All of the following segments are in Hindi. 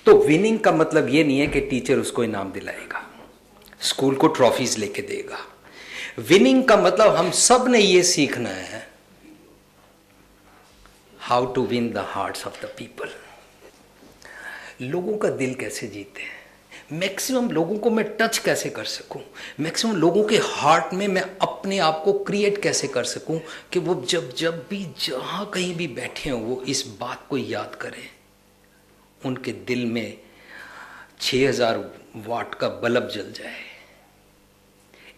तो विनिंग का मतलब ये नहीं है कि टीचर उसको इनाम दिलाएगा, स्कूल को ट्रॉफीज लेके देगा। विनिंग का मतलब हम सब ने ये सीखना है how to win the hearts of the people. लोगों का दिल कैसे जीते हैं, मैक्सिमम लोगों को मैं टच कैसे कर सकूं, मैक्सिमम लोगों के हार्ट में मैं अपने आप को क्रिएट कैसे कर सकूं कि वो जब भी जहां कहीं भी बैठे हों वो इस बात को याद करें, उनके दिल में 6000 वाट का बल्ब जल जाए।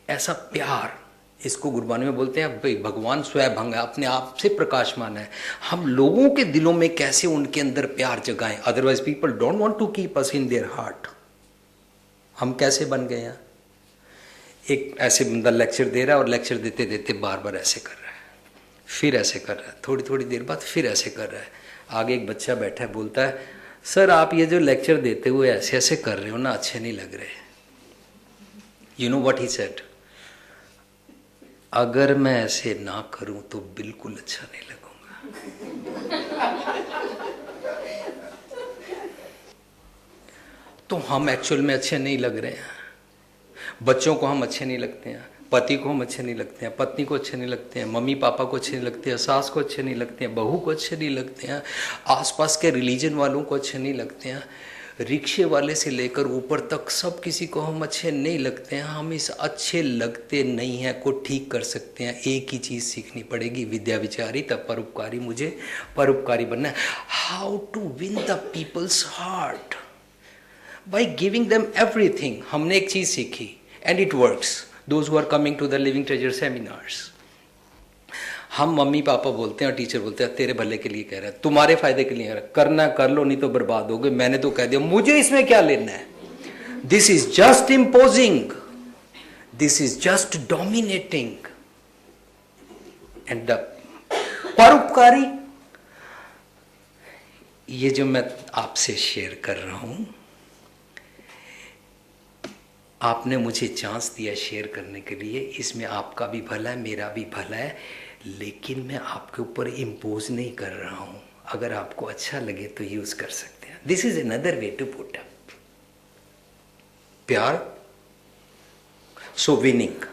ऐसा प्यार, इसको गुरबानी में बोलते हैं भाई भगवान स्वयं भंग है, अपने आप से प्रकाशमान है। हम लोगों के दिलों में कैसे उनके अंदर प्यार जगाएं, otherwise people don't want to keep us in their heart. हम कैसे बन गए हैं, एक ऐसे बंदा लेक्चर दे रहा है और लेक्चर देते देते बार बार ऐसे कर रहा है, फिर ऐसे कर रहा है, थोड़ी थोड़ी देर बाद फिर ऐसे कर रहा है। आगे एक बच्चा बैठा है, बोलता है सर आप ये जो लेक्चर देते हुए ऐसे ऐसे कर रहे हो ना, अच्छे नहीं लग रहे। You know what he said, अगर मैं ऐसे ना करूं तो बिल्कुल अच्छा नहीं लगूंगा। तो हम एक्चुअल में अच्छे नहीं लग रहे हैं, बच्चों को हम अच्छे नहीं लगते हैं, पति को हम अच्छे नहीं लगते हैं, पत्नी को अच्छे नहीं लगते हैं, मम्मी पापा को अच्छे नहीं लगते हैं, सास को अच्छे नहीं लगते हैं, बहू को अच्छे नहीं लगते हैं, आसपास के रिलीजन वालों को अच्छे नहीं लगते हैं, रिक्शे वाले से लेकर ऊपर तक सब किसी को हम अच्छे नहीं लगते हैं। हम इस अच्छे लगते नहीं हैं को ठीक कर सकते हैं, एक ही चीज़ सीखनी पड़ेगी, विद्या विचारी तब परोपकारी, मुझे परोपकारी बनना है। How to win the people's heart by giving them everything. हमने एक चीज़ सीखी and it works, those who are coming to the living treasure seminars. हम मम्मी पापा बोलते हैं और टीचर बोलते हैं तेरे भले के लिए कह रहे हैं, तुम्हारे फायदे के लिए कह रहे हैं, करना कर लो नहीं तो बर्बाद हो गए। मैंने तो कह दिया मुझे इसमें क्या लेना है, this is just imposing, this is just dominating. And the परोपकारी, ये जो मैं आपसे शेयर कर रहा हूं, आपने मुझे चांस दिया शेयर करने के लिए, इसमें आपका भी भला है, मेरा भी भला है, लेकिन मैं आपके ऊपर इम्पोज नहीं कर रहा हूं। अगर आपको अच्छा लगे तो यूज कर सकते हैं। This is another way to put up प्यार। सो विनिंग,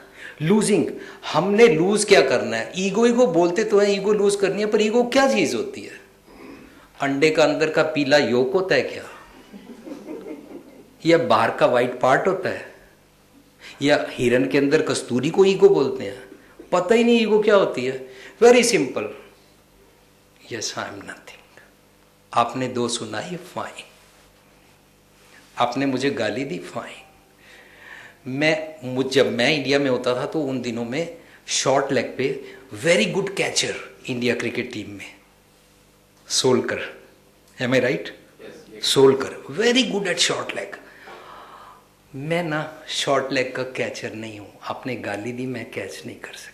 लूजिंग, हमने लूज क्या करना है, ईगो। ईगो बोलते तो है ईगो लूज करनी है, पर ईगो क्या चीज होती है? अंडे का अंदर का पीला योक होता है क्या, या बाहर का व्हाइट पार्ट होता है, या हिरन के अंदर कस्तूरी को ईगो बोलते हैं? पता ही नहीं ईगो क्या होती है। Very simple, yes I am nothing. आपने दो सुनाई, फाइन। आपने मुझे गाली दी, फाइन। जब मैं इंडिया में होता था तो उन दिनों में शॉर्ट लेग पे very good catcher India cricket team में Solkar, am I right? Solkar very good at short leg. मैं ना शॉर्ट लेग का कैचर नहीं हूं। आपने गाली दी, मैं कैच नहीं कर सका।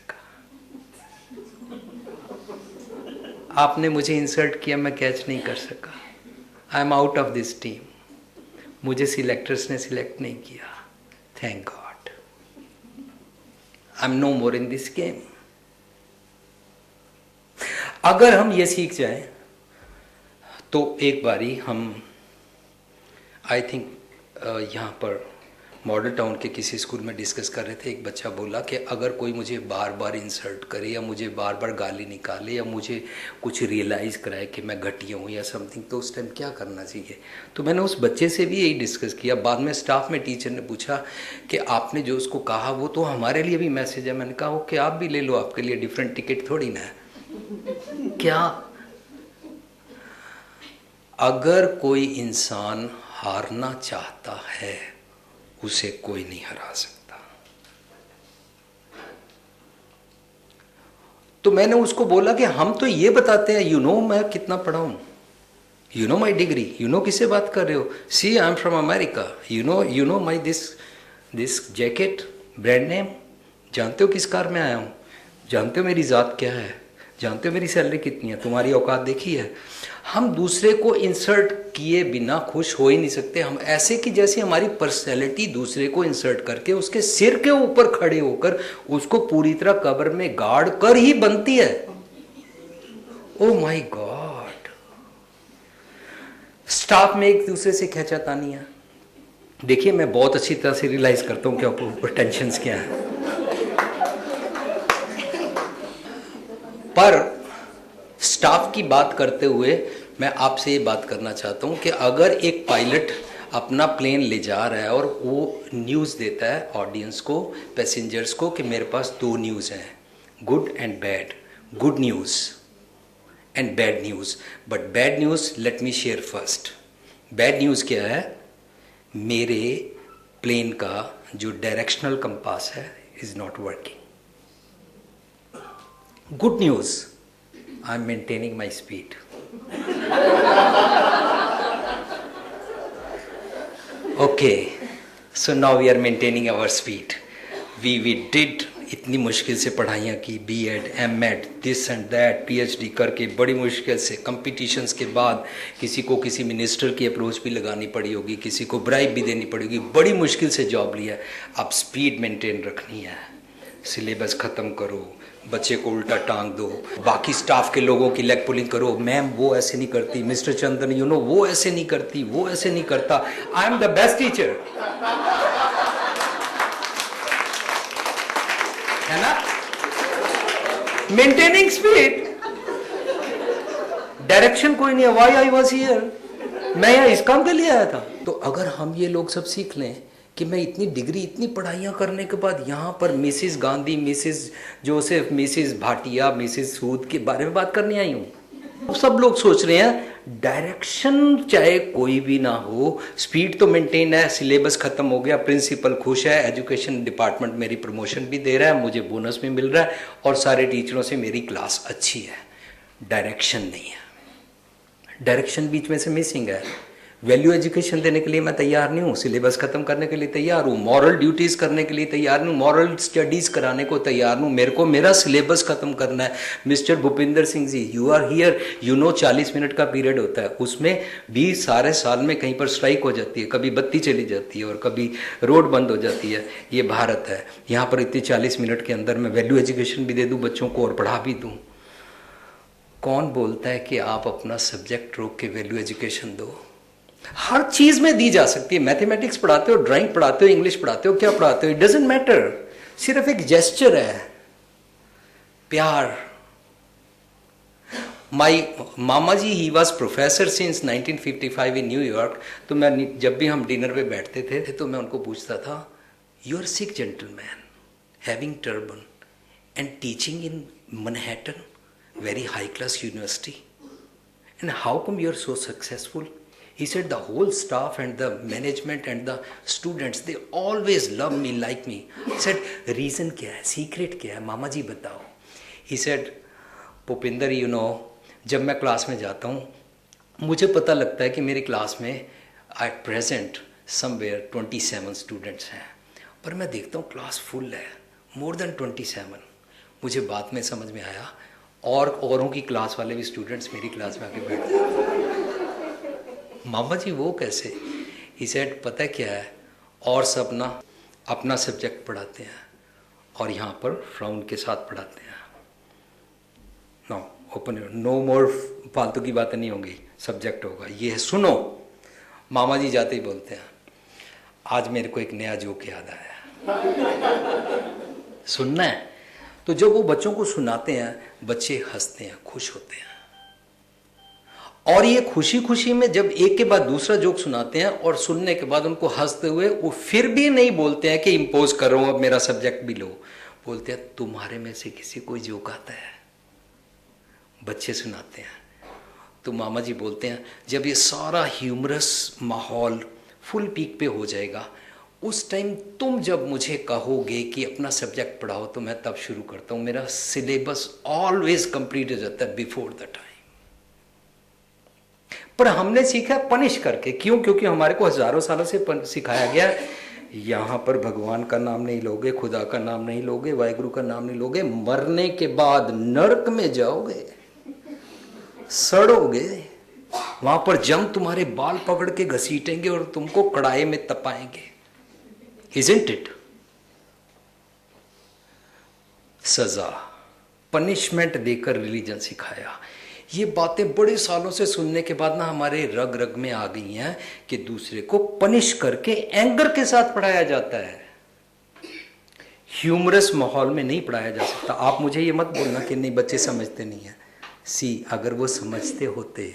आपने मुझे इंसल्ट किया, मैं कैच नहीं कर सका। I am out of this team. मुझे सिलेक्टर्स ने सिलेक्ट नहीं किया, thank God. I am no more in this game. अगर हम ये सीख जाएं तो एक बारी हम, आई थिंक यहाँ पर मॉडल टाउन के किसी स्कूल में डिस्कस कर रहे थे। एक बच्चा बोला कि अगर कोई मुझे बार बार इंसल्ट करे या मुझे बार बार गाली निकाले या मुझे कुछ रियलाइज़ कराए कि मैं घटिया हूँ या समथिंग, तो उस टाइम क्या करना चाहिए? तो मैंने उस बच्चे से भी यही डिस्कस किया। बाद में स्टाफ में टीचर ने पूछा कि आपने जो उसको कहा वो तो हमारे लिए भी मैसेज है। मैंने कहा ओके, आप भी ले लो, आपके लिए डिफरेंट टिकट थोड़ी ना है क्या। अगर कोई इंसान हारना चाहता है उसे कोई नहीं हरा सकता। तो मैंने उसको बोला कि हम तो ये बताते हैं, यू नो मैं कितना पढ़ा हूं, you know my degree, you know किससे बात कर रहे हो, see I am from America, you know my this jacket brand name, जानते हो किस कार में आया हूं, जानते हो मेरी जात क्या है, जानते हो मेरी सैलरी कितनी है, तुम्हारी औकात देखी है। हम दूसरे को इंसल्ट किए बिना खुश हो ही नहीं सकते। हम ऐसे कि जैसे हमारी पर्सनैलिटी दूसरे को इंसल्ट करके उसके सिर के ऊपर खड़े होकर उसको पूरी तरह कब्र में गाड़ कर ही बनती है। Oh my God. स्टाफ में एक दूसरे से खींचातानियां। देखिए मैं बहुत अच्छी तरह से रियलाइज करता हूँ क्या टेंशन क्या है, पर स्टाफ की बात करते हुए मैं आपसे ये बात करना चाहता हूँ कि अगर एक पायलट अपना प्लेन ले जा रहा है और वो न्यूज़ देता है ऑडियंस को, पैसेंजर्स को, कि मेरे पास दो न्यूज़ हैं, good and bad, good news and bad news, but bad news let me share first. Bad news क्या है? मेरे प्लेन का जो डायरेक्शनल कंपास है is not working. Good news, I am maintaining my speed. Okay, so now we are maintaining our speed. We did इतनी मुश्किल से पढ़ाइयाँ की, BEd, MEd, this and that, PhD करके बड़ी मुश्किल से, कंपटीशंस के बाद किसी को किसी मिनिस्टर की अप्रोच भी लगानी पड़ी होगी, किसी को ब्राइब भी देनी पड़ेगी, बड़ी मुश्किल से जॉब लिया। अब स्पीड मेंटेन रखनी है, सिलेबस ख़त्म करो, बच्चे को उल्टा टांग दो, बाकी स्टाफ के लोगों की लेग पुलिंग करो, मैम वो ऐसे नहीं करती, मिस्टर चंदन यू नो वो ऐसे नहीं करती, वो ऐसे नहीं करता, I am the best teacher, है ना? मेंटेनिंग स्पीड, डायरेक्शन कोई नहीं है, व्हाई आई वाज हियर, मैं यहाँ इस काम के लिए आया था। तो अगर हम ये लोग सब सीख लें कि मैं इतनी डिग्री, इतनी पढ़ाइयाँ करने के बाद यहाँ पर Mrs Gandhi, Mrs Joseph, Mrs Bhatia, Mrs Sood के बारे में बात करने आई हूँ। सब लोग सोच रहे हैं डायरेक्शन चाहे कोई भी ना हो, स्पीड तो मेंटेन है, सिलेबस खत्म हो गया, प्रिंसिपल खुश है, एजुकेशन डिपार्टमेंट मेरी प्रमोशन भी दे रहा है, मुझे बोनस भी मिल रहा है और सारे टीचरों से मेरी क्लास अच्छी है। डायरेक्शन नहीं है, डायरेक्शन बीच में से मिसिंग है। वैल्यू एजुकेशन देने के लिए मैं तैयार नहीं हूँ, सिलेबस खत्म करने के लिए तैयार हूँ, मॉरल ड्यूटीज करने के लिए तैयार नहीं हूँ, मॉरल स्टडीज कराने को तैयार हूँ, मेरे को मेरा सिलेबस खत्म करना है। Mister Bhupinder Singh ji, you are here, you know 40 minute का पीरियड होता है, उसमें भी सारे साल में कहीं पर स्ट्राइक हो जाती है, कभी बत्ती चली जाती है और कभी रोड बंद हो जाती है। ये भारत है, यहाँ पर इतने 40 मिनट के अंदर मैं वैल्यू एजुकेशन भी दे दूँ बच्चों को और पढ़ा भी दूँ। कौन बोलता है कि आप अपना सब्जेक्ट रोक के वैल्यू एजुकेशन दो? हर चीज में दी जा सकती है। मैथमेटिक्स पढ़ाते हो, ड्राइंग पढ़ाते हो, इंग्लिश पढ़ाते हो, क्या पढ़ाते हो, इट डजंट मैटर, सिर्फ एक जेस्चर है, प्यार। My mama ji, he was professor since 1955 in New York. तो मैं जब भी हम डिनर पे बैठते थे तो मैं उनको पूछता था, you are Sikh gentleman having turban and teaching in Manhattan, very high class university, and how come you are so successful? He said the whole staff and the management and the students, they always love me, like me. I said reason क्या है, secret क्या है, मामा जी बताओ। He said Bhupinder, you know, जब मैं क्लास में जाता हूँ मुझे पता लगता है कि मेरी क्लास में at present somewhere 27 स्टूडेंट्स हैं, पर मैं देखता हूँ क्लास फुल है, more than 27। मुझे बाद में समझ में आया और औरों की क्लास वाले भी स्टूडेंट्स मेरी क्लास में आके बैठते हैं। मामा जी वो कैसे? ही सेड पता है क्या है, और सब ना अपना सब्जेक्ट पढ़ाते हैं और यहाँ पर फ्राउन के साथ पढ़ाते हैं। नो ओपन, नो मोर फालतू की बातें नहीं होंगी, सब्जेक्ट होगा, ये है सुनो। मामा जी जाते ही बोलते हैं, आज मेरे को एक नया जोक याद आया, सुनना है? तो जब वो बच्चों को सुनाते हैं बच्चे हंसते हैं, खुश होते हैं, और ये खुशी खुशी में जब एक के बाद दूसरा जोक सुनाते हैं और सुनने के बाद उनको हंसते हुए वो फिर भी नहीं बोलते हैं कि इम्पोज कर रहा हूं अब मेरा सब्जेक्ट भी लो, बोलते हैं तुम्हारे में से किसी कोई जोक आता है? बच्चे सुनाते हैं। तो मामा जी बोलते हैं जब ये सारा ह्यूमरस माहौल फुल पीक पे हो जाएगा, उस टाइम तुम जब मुझे कहोगे कि अपना सब्जेक्ट पढ़ाओ तो मैं तब शुरू करता हूं। मेरा सिलेबस ऑलवेज कंप्लीट हो जाता है बिफोर द टाइम। पर हमने सीखा पनिश करके, क्यों? क्योंकि हमारे को हजारों सालों से सिखाया गया यहां पर भगवान का नाम नहीं लोगे, खुदा का नाम नहीं लोगे, वाहिगुरु का नाम नहीं लोगे, मरने के बाद नरक में जाओगे, सड़ोगे, वहां पर जम तुम्हारे बाल पकड़ के घसीटेंगे और तुमको कड़ाई में तपाएंगे। Isn't it? सजा, पनिशमेंट देकर रिलीजन सिखाया। ये बातें बड़े सालों से सुनने के बाद ना हमारे रग रग में आ गई हैं कि दूसरे को पनिश करके एंगर के साथ पढ़ाया जाता है। ह्यूमरस माहौल में नहीं पढ़ाया जा सकता। आप मुझे ये मत बोलना कि नहीं बच्चे समझते नहीं हैं। अगर वो समझते होते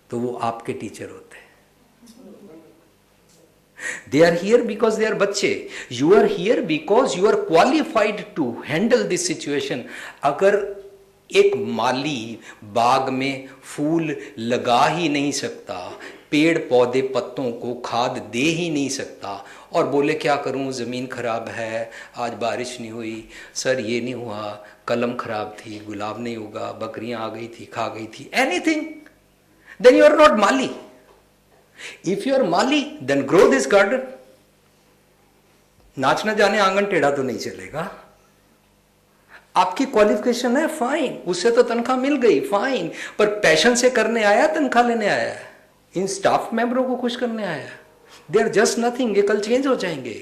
तो वो आपके टीचर होते। They are here because they are बच्चे। You are here because you are qualified to handle this situation। अगर एक माली बाग में फूल लगा ही नहीं सकता, पेड़ पौधे पत्तों को खाद दे ही नहीं सकता और बोले क्या करूं, ज़मीन खराब है, आज बारिश नहीं हुई, सर ये नहीं हुआ, कलम खराब थी, गुलाब नहीं होगा, बकरियां आ गई थी खा गई थी, anything, then you are not माली। If you are Mali, then grow this garden। नाच न जाने आंगन टेढ़ा तो नहीं चलेगा। आपकी क्वालिफिकेशन है, फाइन, उससे तो तनख्वाह मिल गई, फाइन, पर पैशन से करने आया, तनख्वाह लेने आया, इन स्टाफ मेंबरों को खुश करने आया। They are just nothing. ये कल चेंज हो जाएंगे।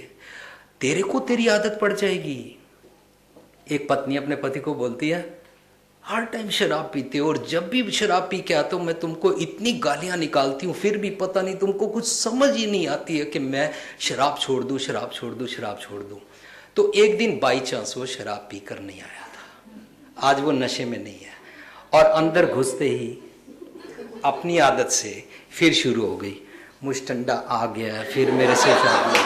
तेरे को तेरी आदत पड़ जाएगी। एक पत्नी अपने पति को बोलती है, हर टाइम शराब पीते हो और जब भी शराब पी के आते हो मैं तुमको इतनी गालियां निकालती हूँ, फिर भी पता नहीं तुमको कुछ समझ ही नहीं आती है कि मैं शराब छोड़ दूँ, शराब छोड़ दूँ, शराब छोड़ दूँ। तो एक दिन बाई चांस वो शराब पी कर नहीं आया था। आज वो नशे में नहीं है और अंदर घुसते ही अपनी आदत से फिर शुरू हो गई, मुझटंडा आ गया, फिर मेरे से शादी,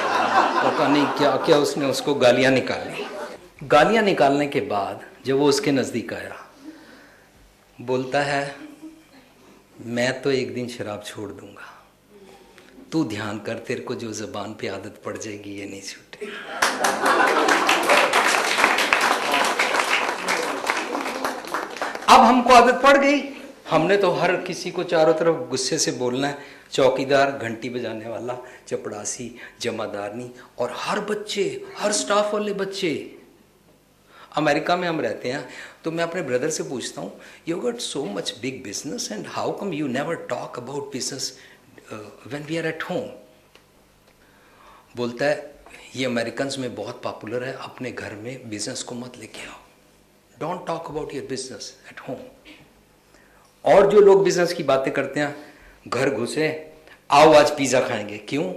पता नहीं क्या क्या उसने उसको गालियाँ निकाली। गालियाँ निकालने के बाद जब वो उसके नज़दीक आया, बोलता है मैं तो एक दिन शराब छोड़ दूंगा, तू ध्यान कर, तेरे को जो जबान पे आदत पड़ जाएगी ये नहीं छूटेगी। अब हमको आदत पड़ गई, हमने तो हर किसी को चारों तरफ गुस्से से बोलना है, चौकीदार, घंटी बजाने वाला, चपड़ासी, जमादारनी, और हर बच्चे, हर स्टाफ वाले बच्चे। अमेरिका में हम रहते हैं तो मैं अपने ब्रदर से पूछता हूँ, you got so much big business and how come you never talk about business when we are at home. बोलता है ये अमेरिकन्स में बहुत पॉपुलर है, अपने घर में बिजनेस को मत लेके आओ, don't talk about your business at home. और जो लोग बिजनेस की बातें करते हैं, घर घुसे, आओ आज पिज्जा खाएंगे, क्यों,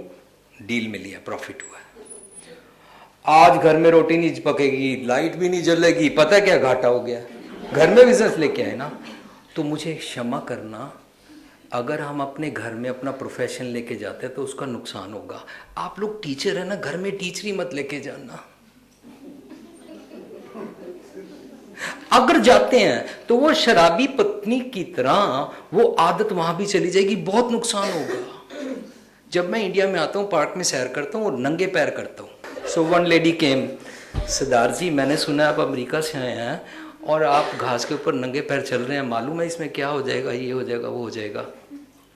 डील मिली है, प्रॉफिट हुआ है। आज घर में रोटी नहीं पकेगी, लाइट भी नहीं जलेगी, पता क्या घाटा हो गया, घर में बिजनेस लेके आए ना। तो मुझे क्षमा करना, अगर हम अपने घर में अपना प्रोफेशन लेके जाते हैं तो उसका नुकसान होगा। आप लोग टीचर है ना, घर में टीचरी मत लेके जाना। अगर जाते हैं तो वो शराबी पत्नी की तरह वो आदत वहां भी चली जाएगी, बहुत नुकसान होगा। जब मैं इंडिया में आता हूँ, पार्क में सैर करता हूँ और नंगे पैर करता हूँ। सो वन लेडी केम, सरदार जी मैंने सुना आप अमेरिका से आए हैं और आप घास के ऊपर नंगे पैर चल रहे हैं, मालूम है इसमें क्या हो जाएगा, ये हो जाएगा, वो हो जाएगा।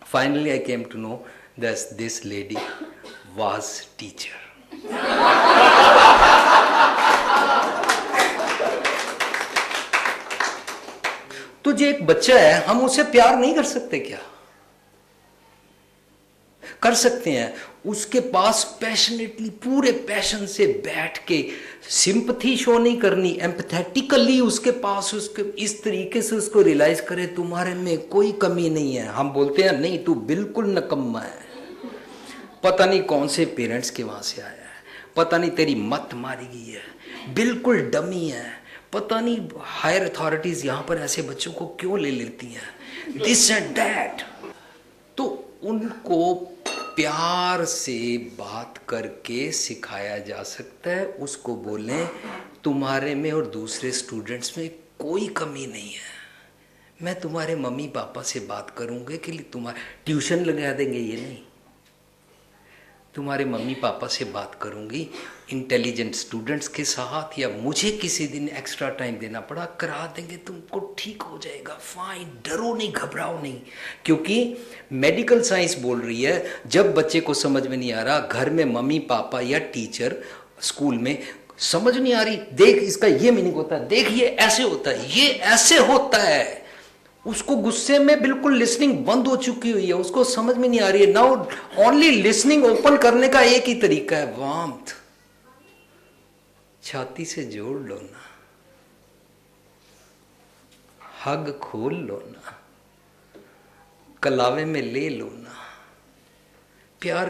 Finally I came to know that this lady was teacher. तो जो एक बच्चा है, हम उसे प्यार नहीं कर सकते क्या? कर सकते हैं। उसके पास पैशनेटली, पूरे पैशन से बैठ के सिंपथी शो नहीं करनी, एम्पैथेटिकली उसके पास, उसके इस तरीके से उसको रियलाइज करे तुम्हारे में कोई कमी नहीं है। हम बोलते हैं नहीं तू बिल्कुल नकम्मा है, पता नहीं कौन से पेरेंट्स के वहां से आया है, पता नहीं तेरी मत मारी गई है, बिल्कुल डमी है, पता नहीं हायर अथॉरिटीज यहां पर ऐसे बच्चों को क्यों ले लेती हैं, दिस एंड दैट। तो उनको प्यार से बात करके सिखाया जा सकता है। उसको बोलें तुम्हारे में और दूसरे स्टूडेंट्स में कोई कमी नहीं है, मैं तुम्हारे मम्मी पापा से बात करूंगे कि तुम्हारे ट्यूशन लगा देंगे, ये नहीं, तुम्हारे मम्मी पापा से बात करूंगी, इंटेलिजेंट स्टूडेंट्स के साथ, या मुझे किसी दिन एक्स्ट्रा टाइम देना पड़ा करा देंगे, तुमको ठीक हो जाएगा, फाइन, डरो नहीं, घबराओ नहीं। क्योंकि मेडिकल साइंस बोल रही है जब बच्चे को समझ में नहीं आ रहा, घर में मम्मी पापा या टीचर, स्कूल में समझ नहीं आ रही, देख इसका ये मीनिंग होता है, देख ये ऐसे होता है, ये ऐसे होता है, उसको गुस्से में बिल्कुल लिसनिंग बंद हो चुकी हुई है, उसको समझ में नहीं आ रही है। नाउ ओनली लिसनिंग ओपन करने का एक ही तरीका है, वार्मथ, छाती से जोड़ लो ना, हग खोल लो ना, कलावे में ले लो ना। प्यार